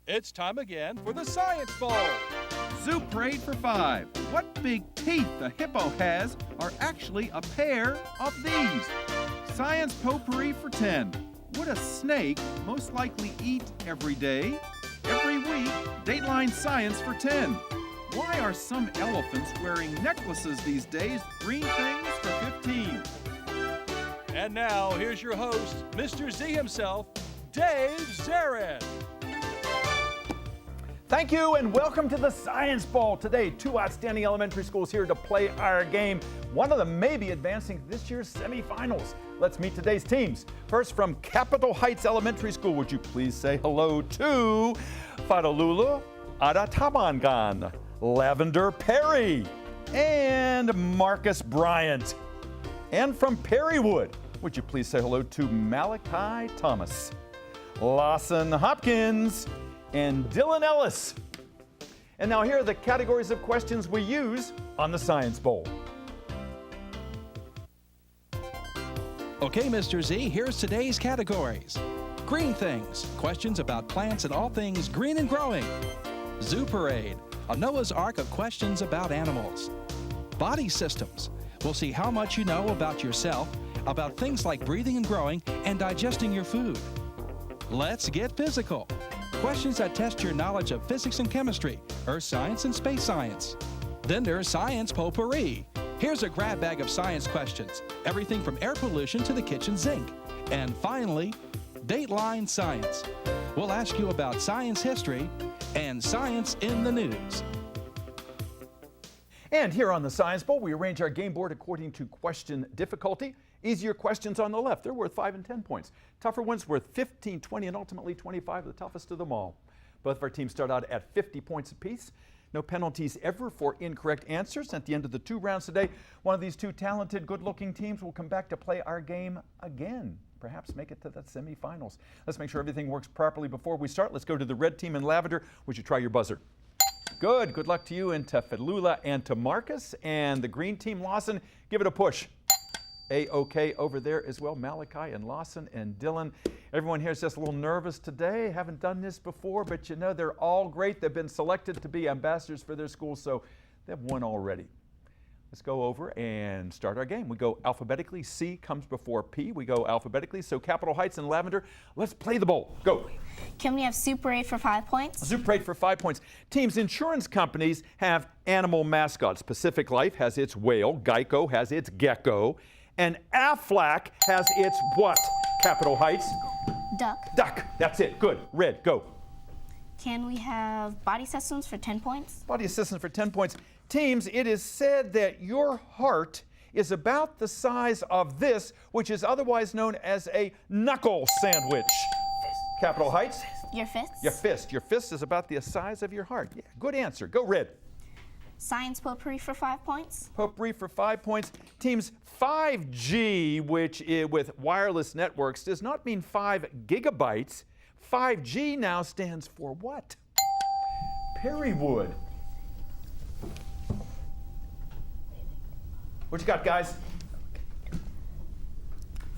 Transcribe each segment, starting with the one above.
It's time again for the Science Bowl. Zoo Parade for 5. What big teeth a hippo has are actually a pair of these. Science Potpourri for 10. Would a snake most likely eat every day? Every week, Dateline Science for 10. Why are some elephants wearing necklaces these days? Green things for 15. And now, here's your host, Mr. Z himself, Dave Zarin. Thank you and welcome to the Science Bowl. Today, two outstanding elementary schools here to play our game. One of them may be advancing to this year's semifinals. Let's meet today's teams. First, from Capitol Heights Elementary School, would you please say hello to Fadalulu Adatamangan, Lavender Perry, and Marcus Bryant. And from Perrywood, would you please say hello to Malachi Thomas, Lawson Hopkins, and Dylan Ellis. And now here are the categories of questions we use on the Science Bowl. Okay, Mr. Z, here's today's categories. Green things, questions about plants and all things green and growing. Zoo Parade, a Noah's Ark of questions about animals. Body systems, we'll see how much you know about yourself, about things like breathing and growing and digesting your food. Let's get physical. Questions that test your knowledge of physics and chemistry, earth science and space science. Then there's Science Potpourri. Here's a grab bag of science questions, everything from air pollution to the kitchen sink. And finally, Dateline Science. We'll ask you about science history and science in the news. And here on the Science Bowl, we arrange our game board according to question difficulty. Easier questions on the left, they're worth 5 and 10 points. Tougher ones worth 15, 20, and ultimately 25, the toughest of them all. Both of our teams start out at 50 points apiece. No penalties ever for incorrect answers. At the end of the 2 rounds today, one of these two talented, good-looking teams will come back to play our game again. Perhaps make it to the semifinals. Let's make sure everything works properly before we start. Let's go to the red team in lavender. Would you try your buzzer? Good. Good luck to you and to Fedlula and to Marcus. And the green team, Lawson, give it a push. A-OK over there as well, Malachi and Lawson and Dylan. Everyone here is just a little nervous today. Haven't done this before, but you know they're all great. They've been selected to be ambassadors for their school, so they've won already. Let's go over and start our game. We go alphabetically. C comes before P. We go alphabetically. So Capitol Heights and Lavender, let's play the bowl. Go. Can we have Super Parade for 5 points? Super Parade for 5 points. Teams, insurance companies have animal mascots. Pacific Life has its whale. Geico has its gecko. And Aflac has its what? Capitol Heights? Duck. Duck. That's it. Good. Red. Go. Can we have Body Systems for 10 points? Body Assistance for 10 points. Teams, it is said that your heart is about the size of this, which is otherwise known as a knuckle sandwich. Capitol Heights? Your fist? Your fist. Your fist is about the size of your heart. Yeah, good answer. Go red. Science Potpourri for 5 points? Potpourri for 5 points. Teams, 5G, which with wireless networks, does not mean 5 gigabytes. 5G now stands for what? Perrywood. What you got, guys?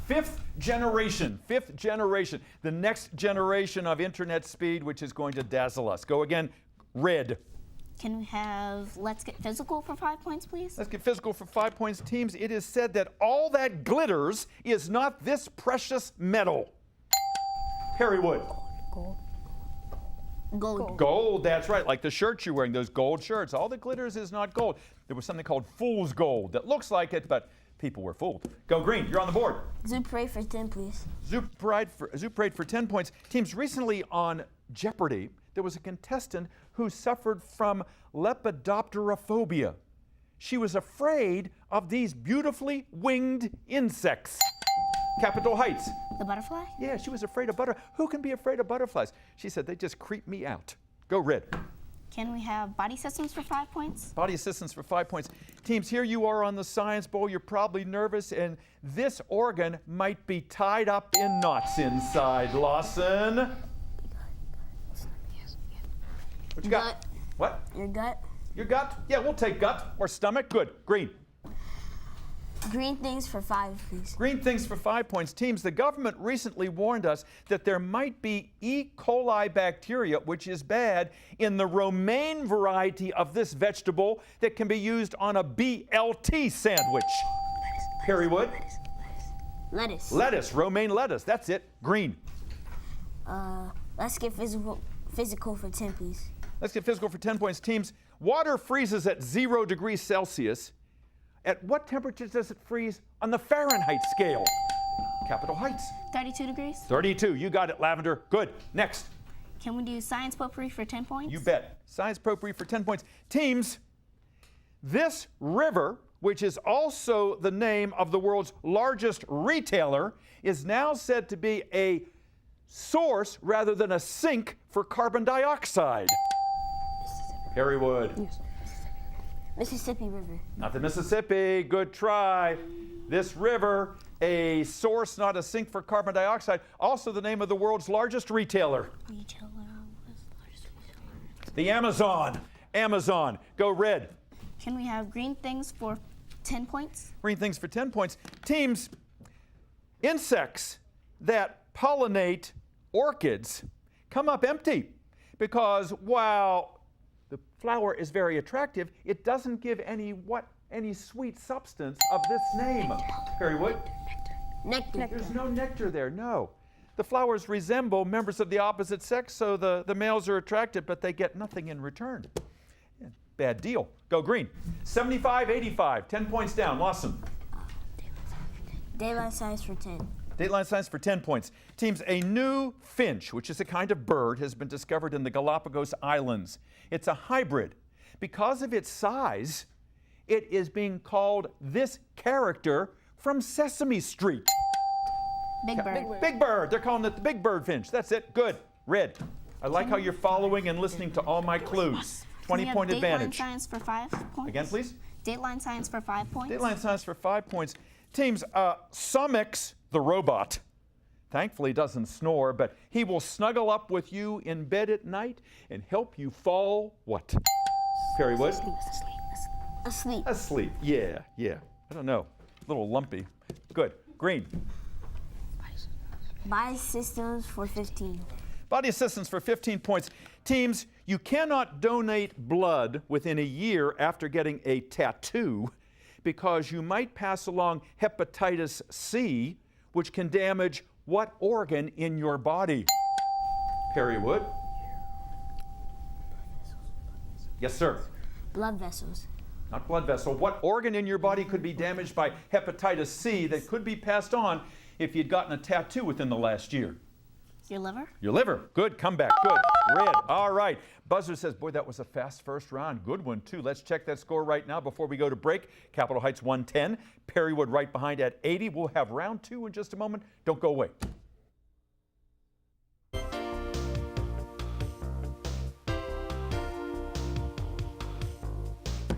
Fifth generation. The next generation of internet speed, which is going to dazzle us. Go again, red. Can we have Let's Get Physical for 5 points, please? Let's get physical for 5 points. Teams, it is said that all that glitters is not this precious metal. Perrywood. Gold. Gold, that's right, like the shirts you're wearing, those gold shirts. All that glitters is not gold. There was something called fool's gold that looks like it, but people were fooled. Go green, you're on the board. Zoo Parade for 10, please. Zoo Parade for 10 points. Teams, recently on Jeopardy, there was a contestant who suffered from lepidopterophobia. She was afraid of these beautifully winged insects. Capitol Heights. The butterfly? Yeah, she was afraid of butterflies. Who can be afraid of butterflies? She said, they just creep me out. Go red. Can we have Body Systems for 5 points? Body Assistance for 5 points. Teams, here you are on the Science Bowl. You're probably nervous, and this organ might be tied up in knots inside. Lawson. What you got? Gut. What? Your gut. Your gut? Yeah, we'll take gut or stomach. Good. Green. Green things for 5, please. Green things for 5 points. Teams, the government recently warned us that there might be E. coli bacteria, which is bad, in the romaine variety of this vegetable that can be used on a BLT sandwich. Perrywood? Lettuce. Lettuce, romaine lettuce. That's it. Green. Let's get physical for 10, please. Let's get physical for 10 points. Teams, water freezes at 0 degrees Celsius. At what temperature does it freeze on the Fahrenheit scale? Capitol Heights. 32 degrees. 32. You got it, Lavender. Good. Next. Can we do science potpourri for 10 points? You bet. Science potpourri for 10 points. Teams, this river, which is also the name of the world's largest retailer, is now said to be a source rather than a sink for carbon dioxide. Perrywood. Mississippi River. Not the Mississippi. Good try. This river, a source, not a sink for carbon dioxide. Also the name of the world's largest retailer. The Amazon. Amazon. Go red. Can we have green things for 10 points? Green things for 10 points. Teams, insects that pollinate orchids come up empty because while the flower is very attractive, it doesn't give any sweet substance of this name. Perrywood? Nectar. There's no nectar there, no. The flowers resemble members of the opposite sex, so the males are attracted, but they get nothing in return. Yeah, bad deal. Go green. 75, 85, 10 points down. Lawson. Daylight science for 10. Dateline science for 10 points. Teams, a new finch, which is a kind of bird, has been discovered in the Galapagos Islands. It's a hybrid. Because of its size, it is being called this character from Sesame Street. Big bird. Big Bird. They're calling it the Big Bird finch. That's it. Good. Red. I like how you're following and listening to all my clues. 20-point advantage. Dateline science for 5 points. Again, please. Dateline science for 5 points. Dateline science for 5 points. Teams, Summix, the robot, thankfully doesn't snore, but he will snuggle up with you in bed at night and help you fall what? Perrywood? Asleep. Asleep. Yeah. I don't know. A little lumpy. Good. Green. Body systems for 15. Body assistance for 15 points. Teams, you cannot donate blood within a year after getting a tattoo because you might pass along hepatitis C, which can damage what organ in your body? Perrywood? Yes, sir. Blood vessels. Not blood vessel. What organ in your body could be damaged by hepatitis C that could be passed on if you'd gotten a tattoo within the last year? Your liver? Your liver. Good comeback. Good. Red. All right. Buzzer says, boy, that was a fast first round. Good one, too. Let's check that score right now before we go to break. Capitol Heights 110. Perrywood right behind at 80. We'll have round 2 in just a moment. Don't go away.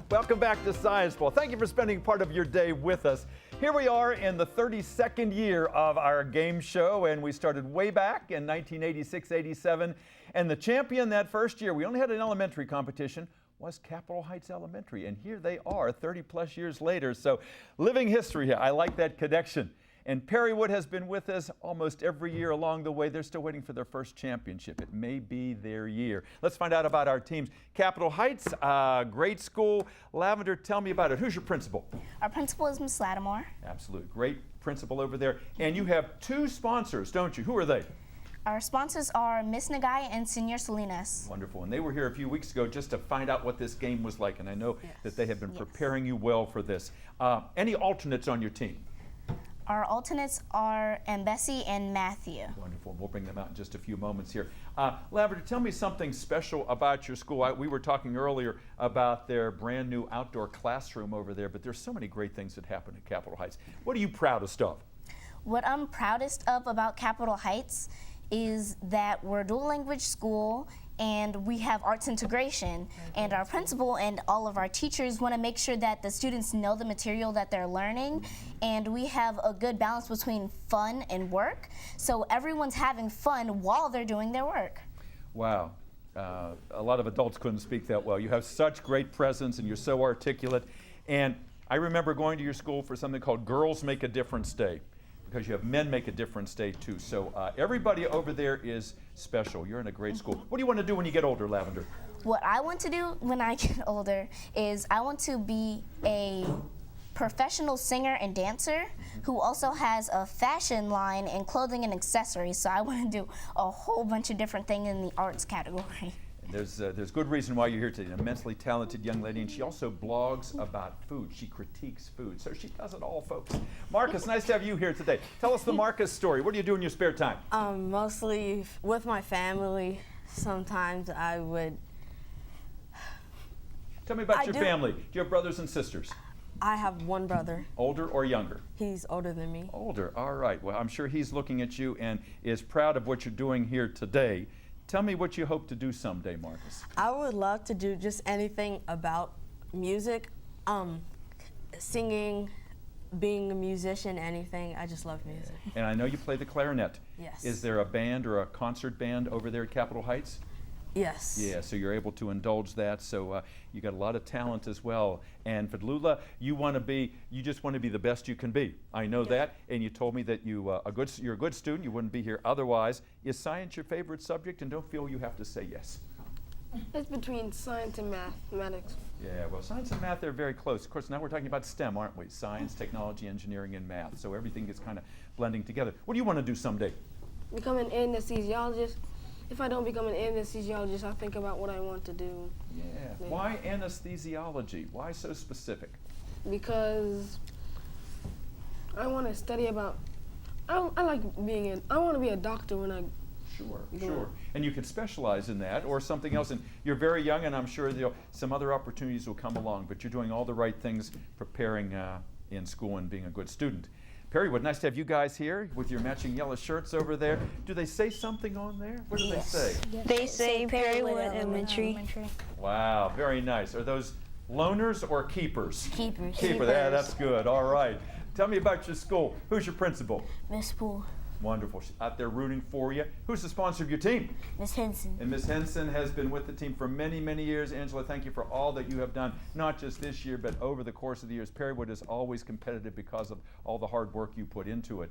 Welcome back to Science Ball. Thank you for spending part of your day with us. Here we are in the 32nd year of our game show, and we started way back in 1986-87. And the champion that first year, we only had an elementary competition, was Capitol Heights Elementary. And here they are 30-plus years later. So living history here. I like that connection. And Perrywood has been with us almost every year along the way. They're still waiting for their first championship. It may be their year. Let's find out about our teams. Capitol Heights, great school. Lavender, tell me about it. Who's your principal? Our principal is Miss Lattimore. Absolutely. Great principal over there. And you have 2 sponsors, don't you? Who are they? Our sponsors are Miss Nagai and Senor Salinas. Wonderful. And they were here a few weeks ago just to find out what this game was like. And I know that they have been preparing you well for this. Any alternates on your team? Our alternates are Bessie and Matthew. Wonderful. We'll bring them out in just a few moments here. Lavender, tell me something special about your school. We were talking earlier about their brand new outdoor classroom over there, but there's so many great things that happen at Capitol Heights. What are you proudest of? What I'm proudest of about Capitol Heights is that we're a dual language school and we have arts integration, and our principal and all of our teachers want to make sure that the students know the material that they're learning, and we have a good balance between fun and work, so everyone's having fun while they're doing their work. Wow. A lot of adults couldn't speak that well. You have such great presence and you're so articulate. And I remember going to your school for something called Girls Make a Difference Day, because you have Men Make a Difference Day too. So everybody over there is special. You're in a great school. What do you want to do when you get older, Lavender? What I want to do when I get older is I want to be a professional singer and dancer who also has a fashion line in clothing and accessories. So I want to do a whole bunch of different things in the arts category. There's good reason why you're here today. An immensely talented young lady, and she also blogs about food. She critiques food, so she does it all, folks. Marcus, nice to have you here today. Tell us the Marcus story. What do you do in your spare time? Mostly with my family. Sometimes I would. Tell me about your family. Do you have brothers and sisters? I have one brother. Older or younger? He's older than me. Older, all right. Well, I'm sure he's looking at you and is proud of what you're doing here today. Tell me what you hope to do someday, Marcus. I would love to do just anything about music, singing, being a musician, anything. I just love music. And I know you play the clarinet. Yes. Is there a band or a concert band over there at Capitol Heights? Yes. Yeah, so you're able to indulge that. So you got a lot of talent as well. And Fadlula, you just want to be the best you can be. I know that. And you told me that you're a good student. You wouldn't be here otherwise. Is science your favorite subject? And don't feel you have to say yes. It's between science and mathematics. Yeah, well, science and math, they're very close. Of course, now we're talking about STEM, aren't we? Science, technology, engineering, and math. So everything is kind of blending together. What do you want to do someday? Become an anesthesiologist. If I don't become an anesthesiologist, I'll think about what I want to do. Yeah. Why anesthesiology? Why so specific? Because I want to study about. I want to be a doctor when I. Sure. And you can specialize in that or something else. And you're very young, and I'm sure some other opportunities will come along. But you're doing all the right things, preparing in school and being a good student. Perrywood, nice to have you guys here with your matching yellow shirts over there. Do they say something on there? What do they say? They say Perrywood Elementary. Wow, very nice. Are those loners or keepers? Keepers. Keeper, yeah, that's good. All right. Tell me about your school. Who's your principal? Miss Poole. Wonderful. She's out there rooting for you. Who's the sponsor of your team? Miss Henson. And Miss Henson has been with the team for many, many years. Angela, thank you for all that you have done, not just this year, but over the course of the years. Perrywood is always competitive because of all the hard work you put into it.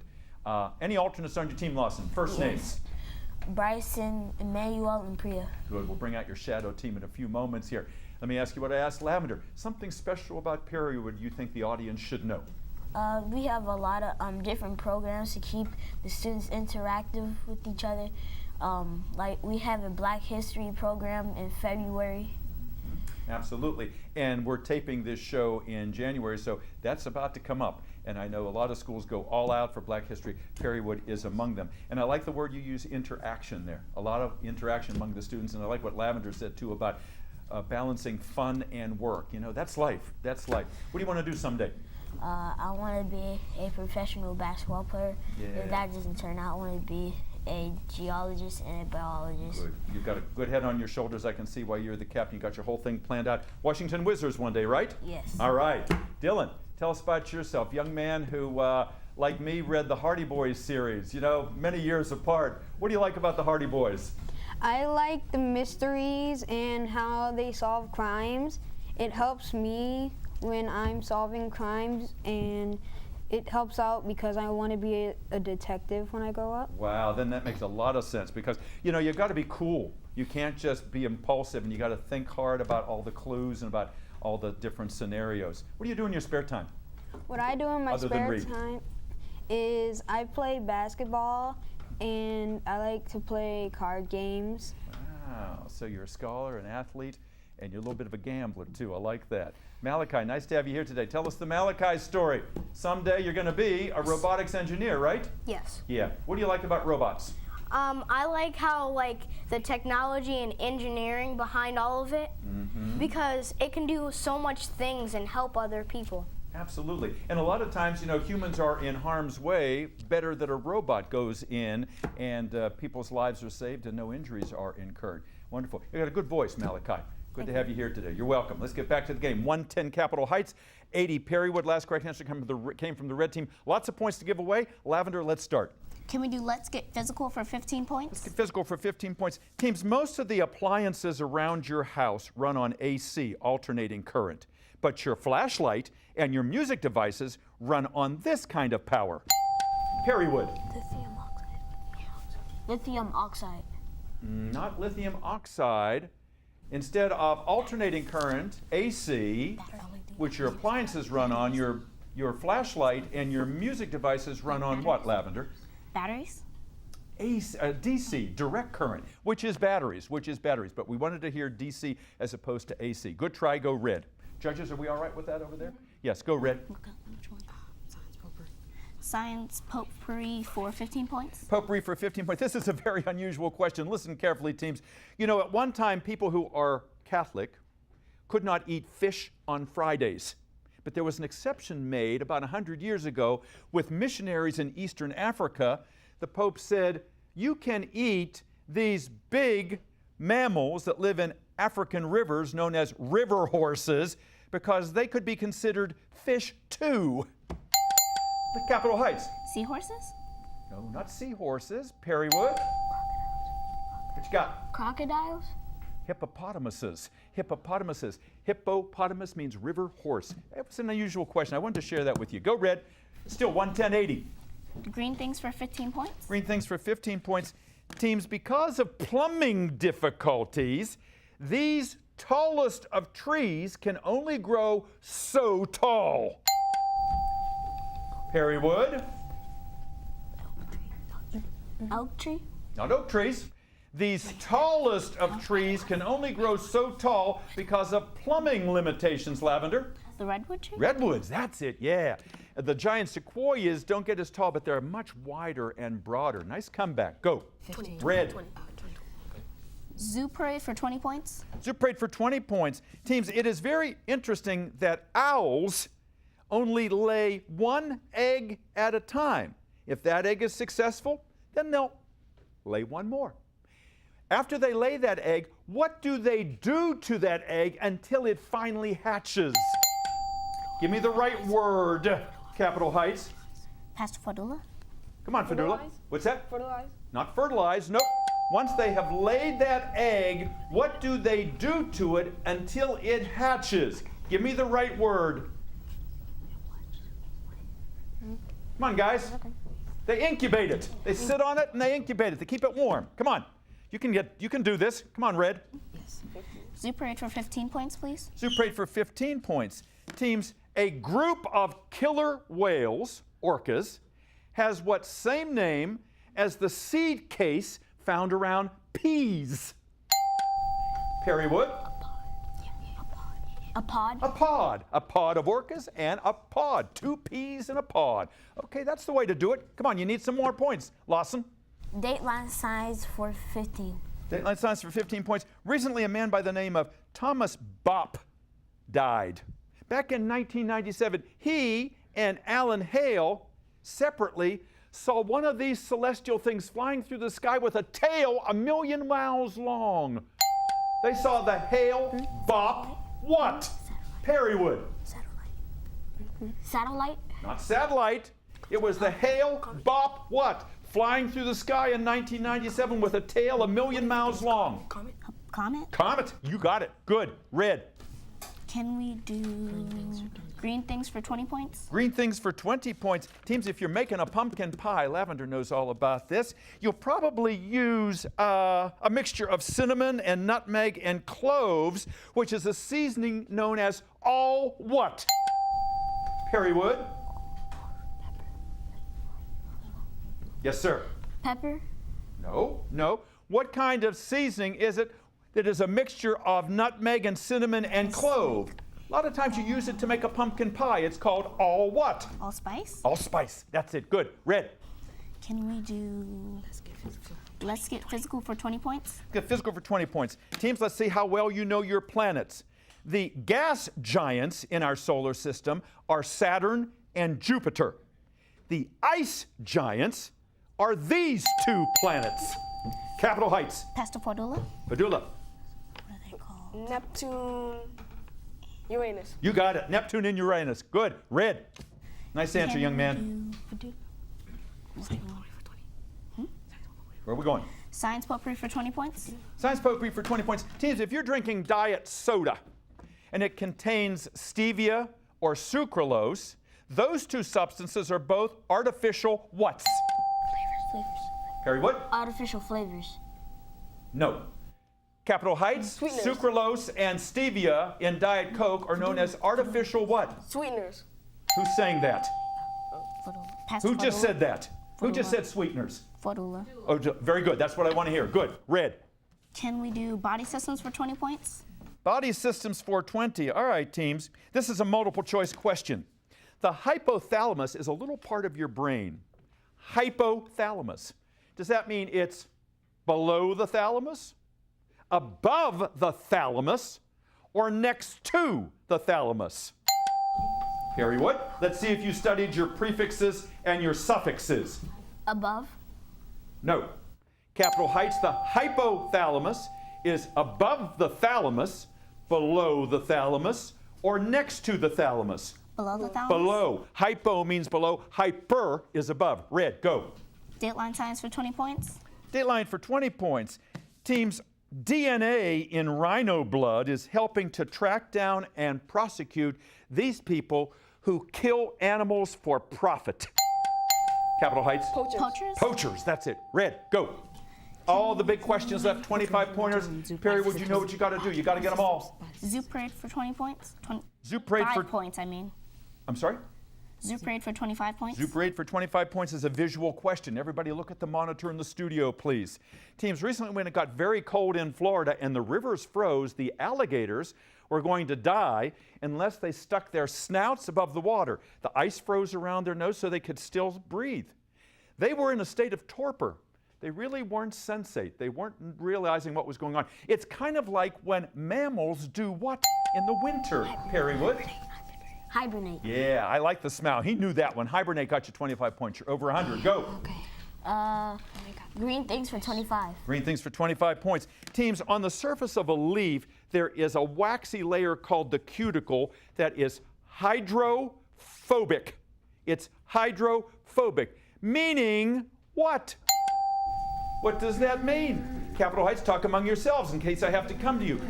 Any alternates on your team, Lawson? First names. Bryson, Emmanuel, and Priya. Good. We'll bring out your shadow team in a few moments here. Let me ask you what I asked Lavender. Something special about Perrywood you think the audience should know? We have a lot of different programs to keep the students interactive with each other. Like we have a Black History program in February. Absolutely. And we're taping this show in January, so that's about to come up. And I know a lot of schools go all out for Black History. Perrywood is among them. And I like the word you use, interaction there. A lot of interaction among the students. And I like what Lavender said too about balancing fun and work. You know, that's life. That's life. What do you want to do someday? I want to be a professional basketball player. Yeah. If that doesn't turn out, I want to be a geologist and a biologist. Good. You've got a good head on your shoulders. I can see why you're the captain. You got your whole thing planned out. Washington Wizards one day, right? Yes. All right. Dylan, tell us about yourself. Young man who, like me, read the Hardy Boys series, many years apart. What do you like about the Hardy Boys? I like the mysteries and how they solve crimes. It helps me when I'm solving crimes, and it helps out because I want to be a detective when I grow up. Wow, then that makes a lot of sense because, you've got to be cool. You can't just be impulsive, and you got to think hard about all the clues and about all the different scenarios. What do you do in your spare time? What I do in my Other than spare read. time is I play basketball, and I like to play card games. Wow, so you're a scholar, an athlete, and you're a little bit of a gambler too. I like that. Malachi, nice to have you here today. Tell us the Malachi story. Someday you're going to be a robotics engineer, right? Yes. Yeah. What do you like about robots? I like how the technology and engineering behind all of it, because it can do so much things and help other people. Absolutely. And a lot of times, humans are in harm's way. Better that a robot goes in and people's lives are saved and no injuries are incurred. Wonderful. You got a good voice, Malachi. Good to have you here today. You're welcome. Let's get back to the game. 110 Capitol Heights, 80 Perrywood. Last correct answer came from the red team. Lots of points to give away. Lavender, let's start. Can we do let's get physical for 15 points? Let's get physical for 15 points. Teams, most of the appliances around your house run on AC, alternating current. but your flashlight and your music devices run on this kind of power. Perrywood. Lithium oxide. Lithium oxide. Not lithium oxide. Instead of alternating current, AC, which your appliances run on, your flashlight and your music devices run on what, Lavender? Batteries? DC, direct current, which is batteries, but we wanted to hear DC as opposed to AC. Good try, go red. Judges, are we all right with that over there? Yes, go red. Science potpourri for 15 points. Potpourri for 15 points. This is a very unusual question. Listen carefully, teams. You know, at one time, people who are Catholic could not eat fish on Fridays. But there was an exception made about 100 years ago with missionaries in Eastern Africa. The Pope said, you can eat these big mammals that live in African rivers known as river horses because they could be considered fish too. The Capitol Heights. Seahorses? No, not seahorses. Perrywood. What you got? Crocodiles? Hippopotamuses. Hippopotamuses. Hippopotamus means river horse. It was an unusual question. I wanted to share that with you. Go red. Still 110-80. Green things for 15 points. Green things for 15 points. Teams, because of plumbing difficulties, these tallest of trees can only grow so tall. Perrywood. Oak tree? Not oak trees. These tallest of trees can only grow so tall because of plumbing limitations, Lavender. The redwood tree? Redwoods, that's it, yeah. The giant sequoias don't get as tall, but they're much wider and broader. Nice comeback. Go. 20. Red. 20. Zoo parade for 20 points. Zoo parade for 20 points. Teams, it is very interesting that owls only lay one egg at a time. If that egg is successful, then they'll lay one more. After they lay that egg, what do they do to that egg until it finally hatches? Give me the right word, Capitol Heights. Pastor Fadula? Come on, Fadula. Fertilize? What's that? Fertilize? Not fertilize, nope. Once they have laid that egg, what do they do to it until it hatches? Give me the right word. Come on, guys. They incubate it. They sit on it and they incubate it. They keep it warm. Come on. You can do this. Come on, Red. Zoo parade for 15 points, please. Zoo parade for 15 points. Teams, a group of killer whales, orcas, has what same name as the seed case found around peas? Perrywood. A pod? A pod. A pod of orcas and a pod. 2 peas in a pod. Okay, that's the way to do it. Come on, you need some more points. Lawson. Dateline signs for 15. Dateline signs for 15 points. Recently, a man by the name of Thomas Bopp died. Back in 1997, he and Alan Hale separately saw one of these celestial things flying through the sky with a tail 1,000,000 miles long. They saw the Hale-Bopp what? Perrywood. Satellite? Not satellite. It was the Hale-Bopp what? Flying through the sky in 1997 with a tail 1,000,000 miles long. Comet? Comet. You got it. Good. Red. Can we do green things for 20 points? Green things for 20 points. Teams, if you're making a pumpkin pie, Lavender knows all about this. You'll probably use a mixture of cinnamon and nutmeg and cloves, which is a seasoning known as all what? Perrywood. Yes, sir. Pepper? No. What kind of seasoning is it that is a mixture of nutmeg and cinnamon and clove? A lot of times you use it to make a pumpkin pie. It's called all what? Allspice? Allspice. That's it. Good. Red. Can we do let's get physical for 20 points? Get physical for 20 points. Teams, let's see how well you know your planets. The gas giants in our solar system are Saturn and Jupiter. The ice giants are these 2 planets. Capitol Heights. Pastor Fadula? Padula. What are they called? Neptune, Uranus. You got it. Neptune and Uranus. Good. Red. Nice answer, young man. Where are we going? Science potpourri for 20 points? Science potpourri for 20 points. Teams, if you're drinking diet soda and it contains stevia or sucralose. Those two substances are both artificial whats? Flavors. Perrywood? Artificial flavors. No. Capitol Heights, Sweeteners. sucralose and stevia in Diet Coke are known as artificial what? Sweeteners. Who's saying that? Pastor Who just Fadula. said that? Who just said sweeteners? Fadula. Oh, very good. That's what I want to hear. Good. Red. Can we do body systems for 20 points? Body systems 420. All right, teams. This is a multiple choice question. The hypothalamus is a little part of your brain. Hypothalamus. Does that mean it's below the thalamus, above the thalamus, or next to the thalamus? Perrywood, let's see if you studied your prefixes and your suffixes. Above. No. Capitol Heights, the hypothalamus is above the thalamus, below the thalamus, or next to the thalamus. Below the thalamus? Below. Hypo means below. Hyper is above. Red, go. Dateline science for 20 points? Dateline for 20 points. Teams, DNA in rhino blood is helping to track down and prosecute these people who kill animals for profit. Capitol Heights. Poachers. Poachers? Poachers, that's it. Red, go. All the big questions left, 25 pointers. Perrywood, you know what you got to do. You got to get them all. Zoo parade for 20 points? Zoo parade for 5 points, I mean. I'm sorry? Zoo parade for 25 points? Zoo parade for 25 points is a visual question. Everybody look at the monitor in the studio, please. Teams, recently when it got very cold in Florida and the rivers froze, the alligators were going to die unless they stuck their snouts above the water. The ice froze around their nose so they could still breathe. They were in a state of torpor. They really weren't sensate. They weren't realizing what was going on. It's kind of like when mammals do what in the winter, Perrywood? Hibernate. Yeah, I like the smile. He knew that one. Hibernate got you 25 points. You're over 100. Go. Green things for 25. Green things for 25 points. Teams, on the surface of a leaf, there is a waxy layer called the cuticle that is hydrophobic. It's hydrophobic, meaning what? What does that mean? Capitol Heights, talk among yourselves in case I have to come to you.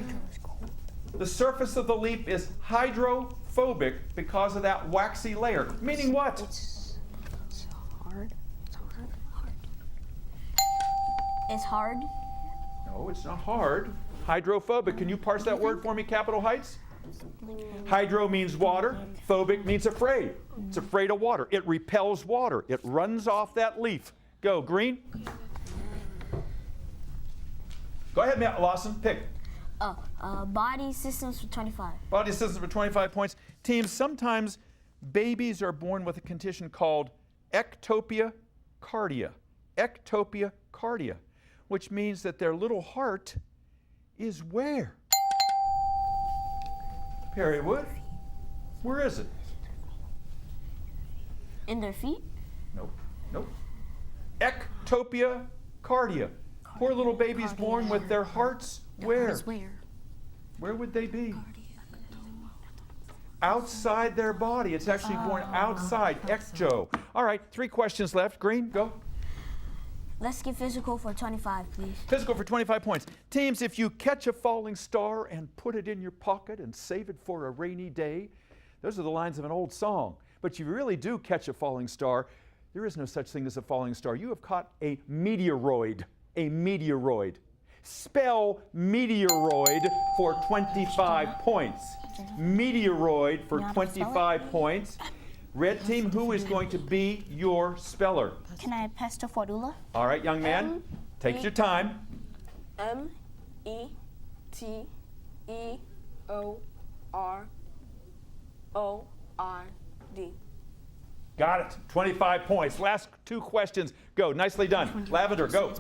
The surface of the leaf is hydrophobic because of that waxy layer, meaning what? It's hard. It's hard. No, it's not hard. Hydrophobic. Can you parse that word for me, Capitol Heights? Hydro means water. Phobic means afraid. It's afraid of water. It repels water. It runs off that leaf. Go, Green. Go ahead, Matt Lawson. Pick. Body systems for 25. Body systems for 25 points. Teams, sometimes babies are born with a condition called ectopia cardia. Ectopia cardia, which means that their little heart is where? Perrywood? Where is it? In their feet? Nope. Ectopia cardia. Poor little babies born with their hearts where? Where would they be? Outside their body. It's actually born outside. Ecto. All right, 3 questions left. Green, go. Let's get physical for 25, please. Physical for 25 points. Teams, if you catch a falling star and put it in your pocket and save it for a rainy day, those are the lines of an old song. But you really do catch a falling star. There is no such thing as a falling star. You have caught a meteoroid. A meteoroid. Spell meteoroid for 25 points. Meteoroid for 25 points. Red team, who is going to be your speller? Can I pass to Fadula? All right, young man, take your time. METEOROID. Got it. 25 points. Last 2 questions. Go. Nicely done. Lavender, go.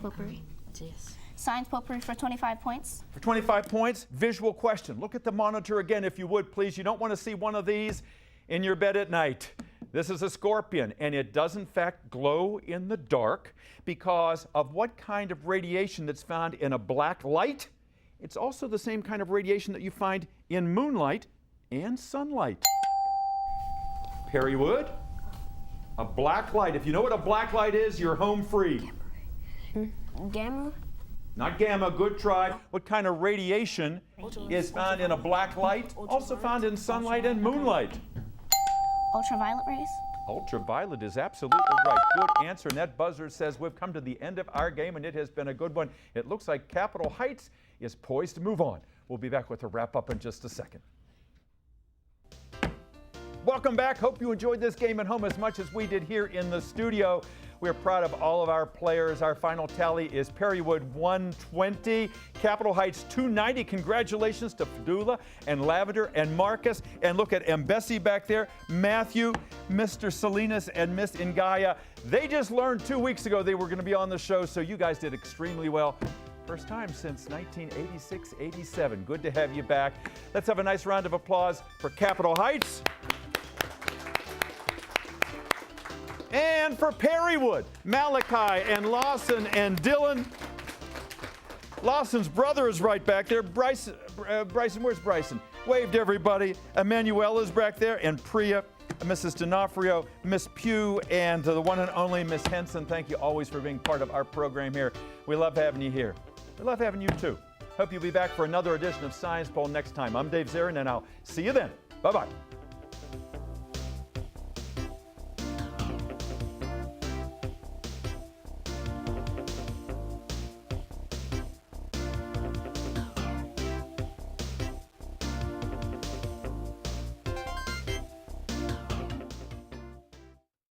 Science potpourri for 25 points. For 25 points, visual question. Look at the monitor again, if you would, please. You don't want to see one of these in your bed at night. This is a scorpion, and it does, in fact, glow in the dark because of what kind of radiation that's found in a black light. It's also the same kind of radiation that you find in moonlight and sunlight. Perrywood? A black light. If you know what a black light is, you're home free. Gamma? Not gamma, good try. What kind of radiation is found in a black light, also found in sunlight and moonlight? Ultraviolet rays? Ultraviolet is absolutely right. Good answer. And that buzzer says we've come to the end of our game, and it has been a good one. It looks like Capitol Heights is poised to move on. We'll be back with a wrap-up in just a second. Welcome back. Hope you enjoyed this game at home as much as we did here in the studio. We're proud of all of our players. Our final tally is Perrywood 120, Capitol Heights 290. Congratulations to Fadula and Lavender and Marcus. And look at Mbesi back there, Matthew, Mr. Salinas, and Miss Ingaya. They just learned 2 weeks ago they were going to be on the show, so you guys did extremely well. First time since 1986-87. Good to have you back. Let's have a nice round of applause for Capitol Heights. And for Perrywood, Malachi and Lawson and Dylan. Lawson's brother is right back there. Bryson, where's Bryson? Wave to everybody. Emanuela's back there, and Priya, Mrs. D'Onofrio, Miss Pugh, and the one and only Miss Henson. Thank you always for being part of our program here. We love having you here. We love having you too. Hope you'll be back for another edition of Science Poll next time. I'm Dave Zarin, and I'll see you then. Bye-bye.